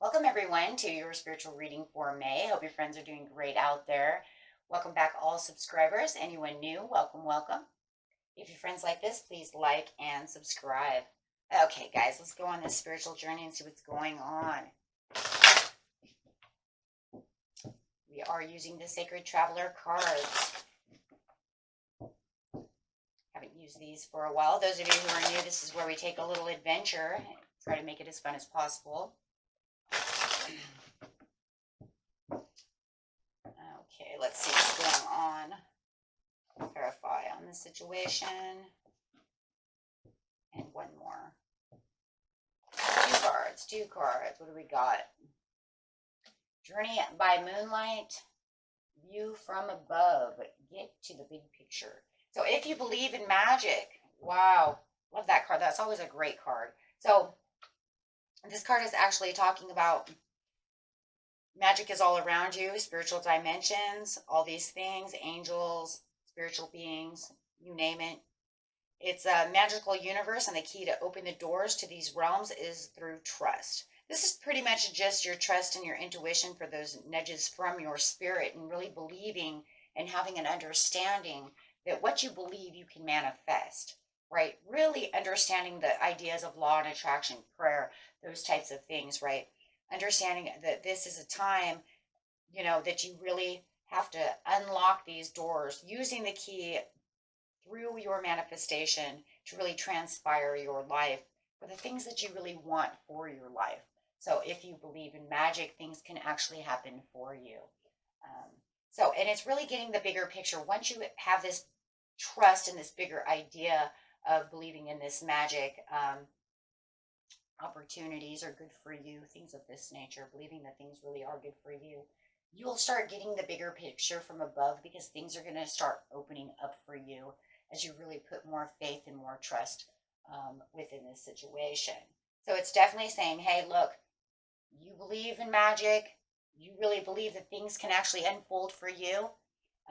Welcome everyone to your spiritual reading for May. Hope your friends are doing great out there. Welcome back all subscribers. Anyone new, welcome, welcome. If your friends like this, please like and subscribe. Okay, guys, let's go on this spiritual journey and see what's going on. We are using the Sacred Traveler cards. Haven't used these for a while. Those of you who are new, this is where we take a little adventure and try to make it as fun as possible. Okay, let's see what's going on. Clarify on the situation. And one more. Two cards. What do we got? Journey by moonlight. View from above. Get to the big picture. So if you believe in magic, wow, love that card. That's always a great card. So this card is actually talking about magic is all around you, spiritual dimensions, all these things, angels, spiritual beings, you name it. It's a magical universe, and the key to open the doors to these realms is through trust. This is pretty much just your trust and your intuition for those nudges from your spirit, and really believing and having an understanding that what you believe you can manifest, right? Really understanding the ideas of law and attraction, prayer, those types of things, right? Understanding that this is a time, that you really have to unlock these doors using the key through your manifestation to really transpire your life for the things that you really want for your life. So if you believe in magic, things can actually happen for you. And it's really getting the bigger picture. Once you have this trust in this bigger idea of believing in this magic, opportunities are good for you, things of this nature, believing that things really are good for you, you'll start getting the bigger picture from above, because things are going to start opening up for you as you really put more faith and more trust within this situation. So it's definitely saying, hey, look, you believe in magic, you really believe that things can actually unfold for you,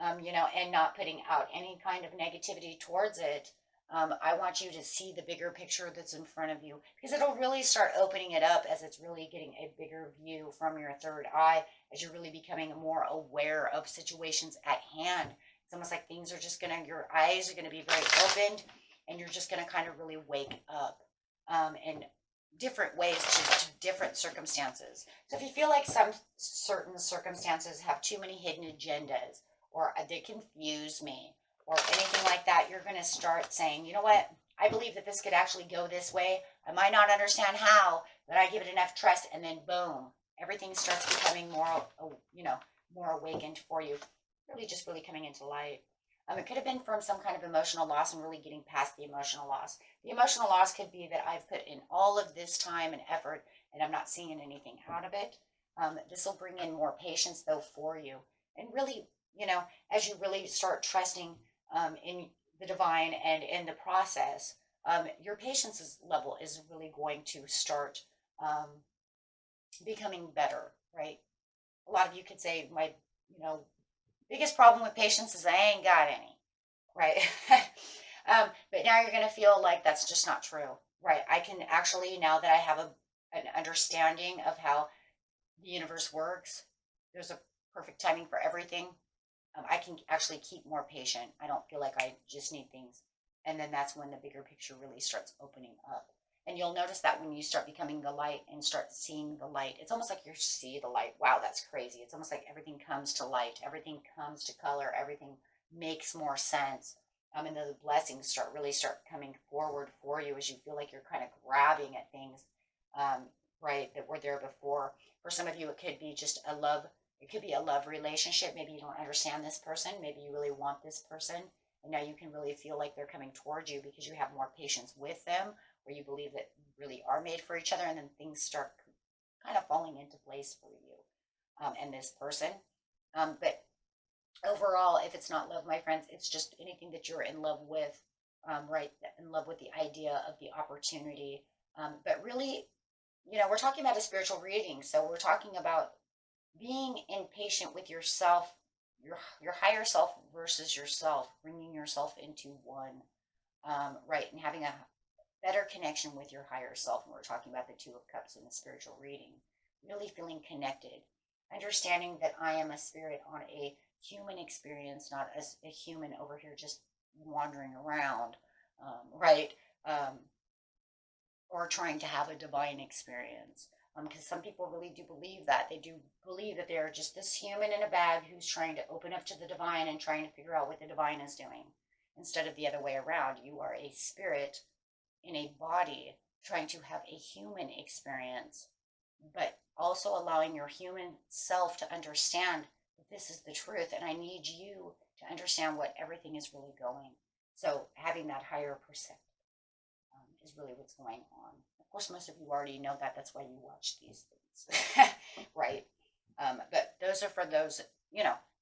and not putting out any kind of negativity towards it. I want you to see the bigger picture that's in front of you, because it'll really start opening it up as it's really getting a bigger view from your third eye, as you're really becoming more aware of situations at hand. It's almost like things are just your eyes are going to be very opened, and you're just going to kind of really wake up in different ways to different circumstances. So if you feel like some certain circumstances have too many hidden agendas, or they confuse me, or anything like that, you're going to start saying, you know what, I believe that this could actually go this way. I might not understand how, but I give it enough trust, and then boom, everything starts becoming more, more awakened for you. Really coming into light. It could have been from some kind of emotional loss and really getting past the emotional loss. The emotional loss could be that I've put in all of this time and effort, and I'm not seeing anything out of it. This will bring in more patience, though, for you. And really, as you really start trusting in the divine and in the process, your patience level is really going to start becoming better, right? A lot of you could say, my, biggest problem with patience is I ain't got any, right? But now you're going to feel like that's just not true, right? I can actually, now that I have an understanding of how the universe works, there's a perfect timing for everything. I can actually keep more patient. I don't feel like I just need things. And then that's when the bigger picture really starts opening up. And you'll notice that when you start becoming the light and start seeing the light, it's almost like you see the light. Wow, that's crazy. It's almost like everything comes to light. Everything comes to color. Everything makes more sense. And the blessings start coming forward for you as you feel like you're kind of grabbing at things, right, that were there before. For some of you, it could be just a love. It could be a love relationship. Maybe you don't understand this person. Maybe you really want this person. And now you can really feel like they're coming towards you because you have more patience with them, where you believe that you really are made for each other, and then things start kind of falling into place for you and this person. But overall, if it's not love, my friends, it's just anything that you're in love with, right? In love with the idea of the opportunity. But really, we're talking about a spiritual reading. So we're talking about being impatient with yourself, your higher self versus yourself, bringing yourself into one, right? And having a better connection with your higher self. And we're talking about the Two of Cups in the spiritual reading. really feeling connected, understanding that I am a spirit on a human experience, not as a human over here just wandering around, right? Um, or trying to have a divine experience. Because some people really do believe that. They do believe that they're just this human in a bag who's trying to open up to the divine and trying to figure out what the divine is doing. Instead of the other way around, you are a spirit in a body trying to have a human experience, but also allowing your human self to understand that this is the truth and I need you to understand what everything is really going. So having that higher perception is really what's going on. Of course, most of you already know that. That's why you watch these things, right? But those are for those,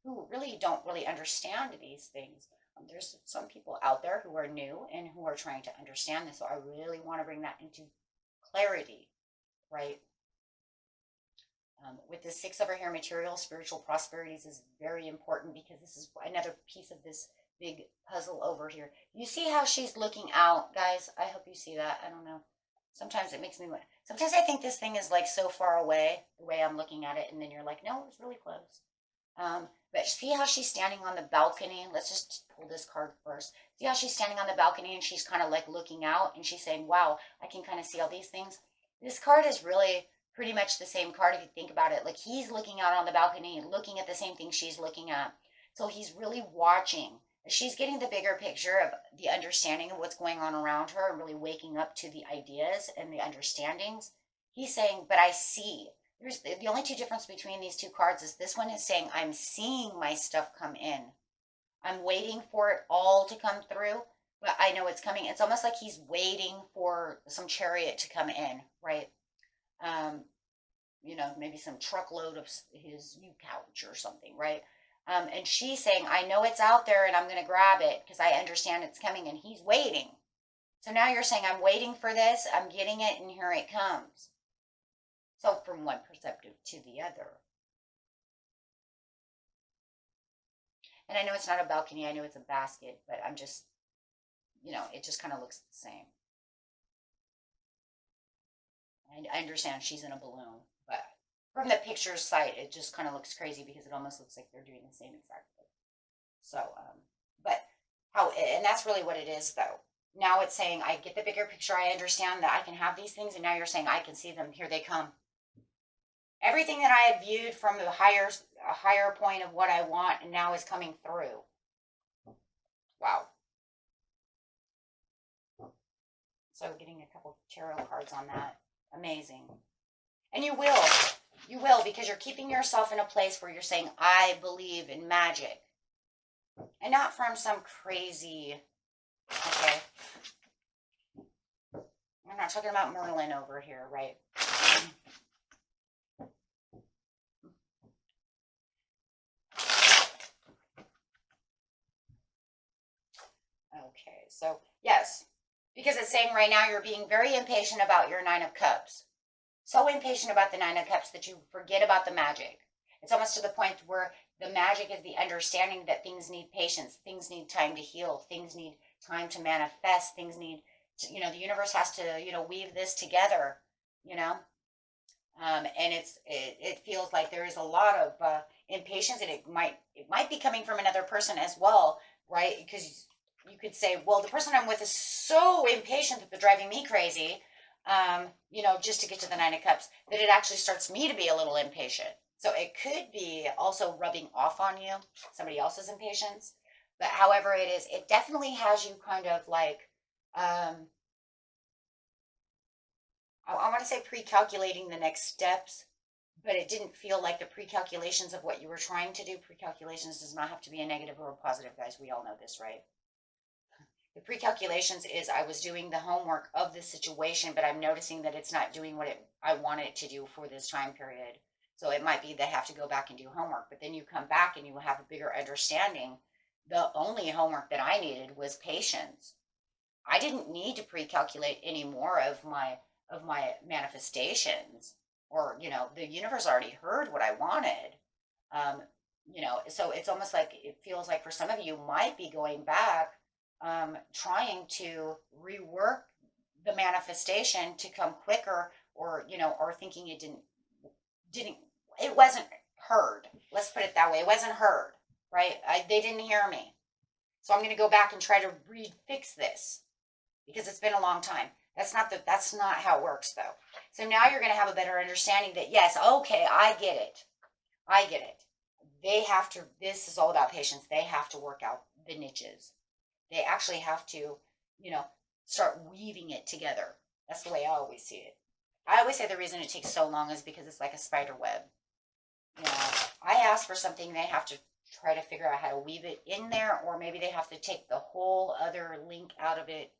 who really don't really understand these things. There's some people out there who are new and who are trying to understand this. So I really want to bring that into clarity, right? With the 6 over here, material, spiritual prosperities is very important because this is another piece of this big puzzle over here. You see how she's looking out, guys? I hope you see that. I don't know. Sometimes it makes me, sometimes I think this thing is like so far away, the way I'm looking at it, and then you're like, no, it's really close. But see how she's standing on the balcony? Let's just pull this card first. See how she's standing on the balcony and she's kind of like looking out and she's saying, wow, I can kind of see all these things. This card is really pretty much the same card if you think about it. Like he's looking out on the balcony and looking at the same thing she's looking at. So he's really watching. She's getting the bigger picture of the understanding of what's going on around her and really waking up to the ideas and the understandings. He's saying, but I see. There's the only two difference between these two cards is this one is saying, I'm seeing my stuff come in. I'm waiting for it all to come through, but I know it's coming. It's almost like he's waiting for some chariot to come in, right? Maybe some truckload of his new couch or something, right? And she's saying, I know it's out there and I'm going to grab it because I understand it's coming, and he's waiting. So now you're saying, I'm waiting for this, I'm getting it, and here it comes. So from one perspective to the other. And I know it's not a balcony, I know it's a basket, but I'm just, it just kind of looks the same. And I understand she's in a balloon, but from the picture site, it just kind of looks crazy because it almost looks like they're doing the same exact thing. So, and that's really what it is though. Now it's saying, I get the bigger picture, I understand that I can have these things, and now you're saying, I can see them, here they come. Everything that I had viewed from a higher point of what I want, and now is coming through. Wow. So getting a couple tarot cards on that. Amazing. And you will, because you're keeping yourself in a place where you're saying, I believe in magic. And not from some crazy, okay. I'm not talking about Merlin over here, right? Okay, so yes, because it's saying right now you're being very impatient about your 9 of Cups. So impatient about the 9 of Cups that you forget about the magic. It's almost to the point where the magic is the understanding that things need patience, things need time to heal, things need time to manifest, things need, the universe has to, weave this together, and it feels like there is a lot of impatience, and it might be coming from another person as well, right? Because you could say, well, the person I'm with is so impatient that they're driving me crazy, just to get to the 9 of Cups, that it actually starts me to be a little impatient. So it could be also rubbing off on you, somebody else's impatience. But however it is, it definitely has you kind of like, I want to say pre-calculating the next steps, but it didn't feel like the pre-calculations of what you were trying to do. Pre-calculations does not have to be a negative or a positive, guys. We all know this, right? The pre-calculations is I was doing the homework of the situation, but I'm noticing that it's not doing what I wanted it to do for this time period. So it might be they have to go back and do homework, but then you come back and you have a bigger understanding. The only homework that I needed was patience. I didn't need to pre-calculate any more of my manifestations, or, the universe already heard what I wanted. So it's almost like, it feels like for some of you might be going back, trying to rework the manifestation to come quicker, or, or thinking it didn't it wasn't heard. Let's put it that way. It wasn't heard, right? They didn't hear me. So I'm going to go back and try to fix this because it's been a long time. That's not how it works though. So now you're going to have a better understanding that yes, okay, I get it. I get it. They have to, this is all about patience. They have to work out the niches. They actually have to, start weaving it together. That's the way I always see it. I always say the reason it takes so long is because it's like a spider web. I ask for something, they have to try to figure out how to weave it in there, or maybe they have to take the whole other link out of it,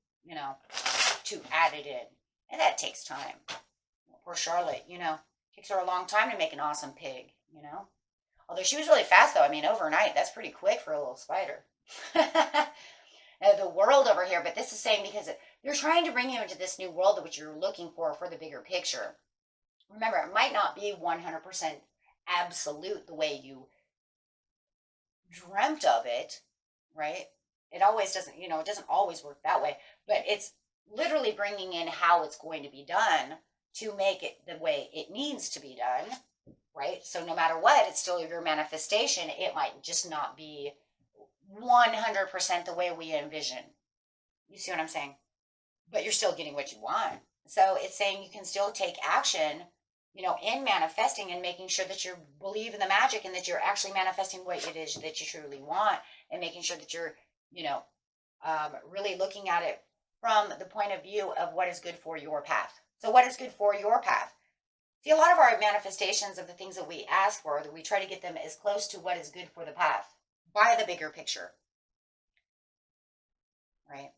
to add it in. And that takes time. Poor Charlotte, takes her a long time to make an awesome pig, Although she was really fast though. I mean, overnight, that's pretty quick for a little spider. The world over here, but this is saying because they're trying to bring you into this new world which you're looking for the bigger picture. Remember, it might not be 100% absolute the way you dreamt of it, right? It always doesn't, it doesn't always work that way, but it's literally bringing in how it's going to be done to make it the way it needs to be done, right? So no matter what, it's still your manifestation. It might just not be 100% the way we envision. You see what I'm saying? But you're still getting what you want. So it's saying you can still take action, in manifesting and making sure that you believe in the magic and that you're actually manifesting what it is that you truly want, and making sure that you're, really looking at it from the point of view of what is good for your path. So what is good for your path? See, a lot of our manifestations of the things that we ask for, that we try to get them as close to what is good for the path by the bigger picture, right?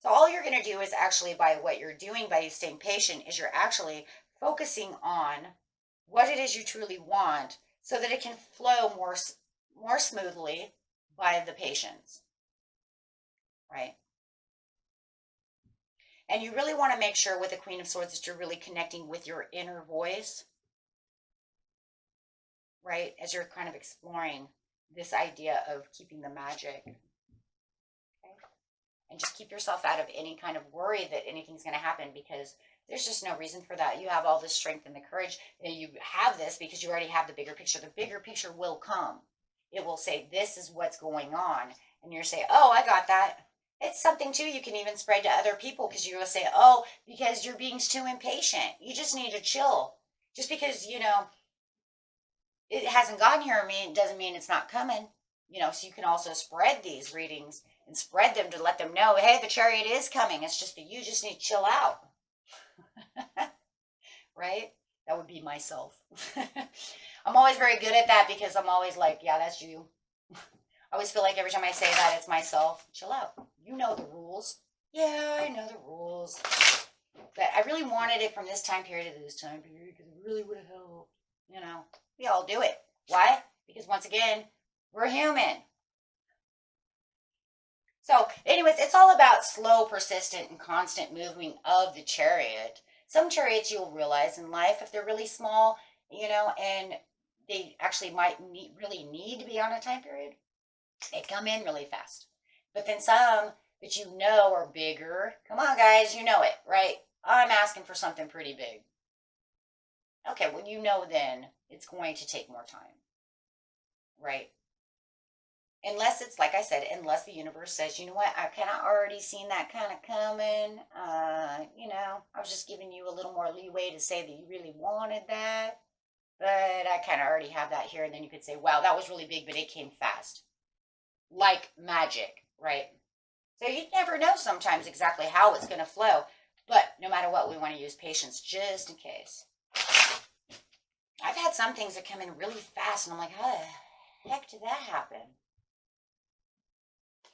So all you're going to do is actually, by what you're doing, by you staying patient, is you're actually focusing on what it is you truly want so that it can flow more smoothly by the patience, right? And you really want to make sure with the Queen of Swords that you're really connecting with your inner voice, right? As you're kind of exploring this idea of keeping the magic. Okay? And just keep yourself out of any kind of worry that anything's going to happen, because there's just no reason for that. You have all the strength and the courage. And you have this because you already have the bigger picture. The bigger picture will come. It will say, this is what's going on. And you're saying, oh, I got that. It's something, too, you can even spread to other people, because you're going to say, oh, because you're being too impatient. You just need to chill. Just because, it hasn't gotten here, doesn't mean it's not coming. So you can also spread these readings and spread them to let them know, hey, the chariot is coming. It's just that you just need to chill out. Right? That would be myself. I'm always very good at that, because I'm always like, yeah, that's you. I always feel like every time I say that, it's myself. Chill out. You know the rules. Yeah, I know the rules. But I really wanted it from this time period to this time period, because it really would have helped. We all do it. Why? Because once again, we're human. So anyways, it's all about slow, persistent, and constant moving of the chariot. Some chariots you'll realize in life, if they're really small, and they actually might really need to be on a time period, they come in really fast. But then some that are bigger, come on guys, you know it, right? I'm asking for something pretty big. Okay, well, then it's going to take more time, right? Unless it's, like I said, unless the universe says, you know what, I kind of already seen that kind of coming. I was just giving you a little more leeway to say that you really wanted that. But I kind of already have that here. And then you could say, wow, that was really big, but it came fast. Like magic, right? So you never know sometimes exactly how it's going to flow. But no matter what, we want to use patience just in case. I've had some things that come in really fast, and I'm like, how the heck did that happen?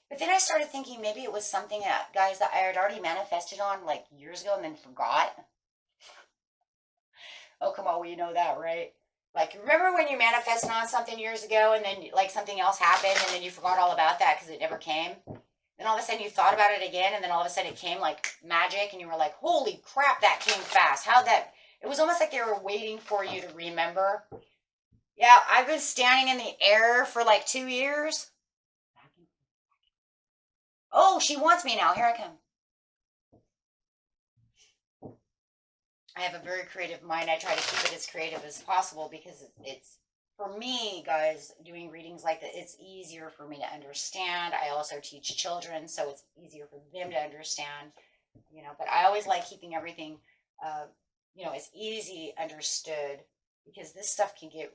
But then I started thinking maybe it was something that, guys, that I had already manifested on like years ago and then forgot. Oh, come on, well, you know that, right? Like, remember when you manifested on something years ago and then like something else happened and then you forgot all about that because it never came? Then all of a sudden you thought about it again, and then all of a sudden it came like magic, and you were like, holy crap, that came fast. How'd that... It was almost like they were waiting for you to remember. Yeah, I've been standing in the air for like 2 years. Oh, she wants me now. Here I come. I have a very creative mind. I try to keep it as creative as possible because it's, for me, guys, doing readings like that, it's easier for me to understand. I also teach children, so it's easier for them to understand, you know, but I always like keeping everything, uh, you know, as easy understood because this stuff can get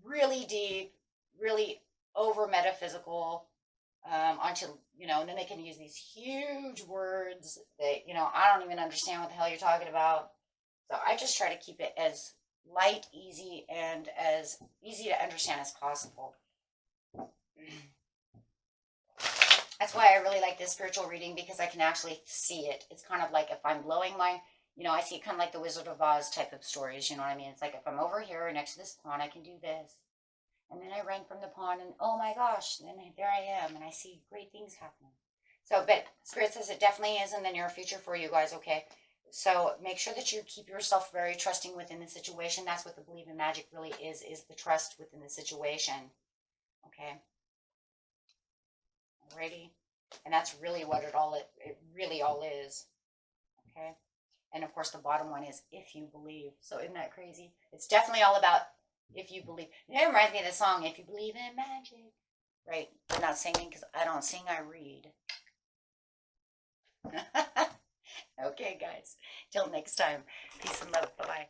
really deep, really over metaphysical, onto, you know, and then they can use these huge words that, you know, I don't even understand what the hell you're talking about. So I just try to keep it as light, easy, and as easy to understand as possible. That's why I really like this spiritual reading because I can actually see it. It's kind of like if I'm blowing my, you know, I see it kind of like the Wizard of Oz type of stories. You know what I mean? It's like if I'm over here next to this pond, I can do this. And then I run from the pond and oh my gosh, then there I am and I see great things happening. So, but Spirit says it definitely is in the near future for you guys, okay? So make sure that you keep yourself very trusting within the situation. That's what the believe in magic really is the trust within the situation. Okay. Alrighty. And that's really what it really all is. Okay. And of course the bottom one is if you believe. So isn't that crazy? It's definitely all about if you believe. It reminds me of the song, If You Believe in Magic. Right. I'm not singing because I don't sing, I read. Okay, guys. Till next time. Peace and love. Bye-bye.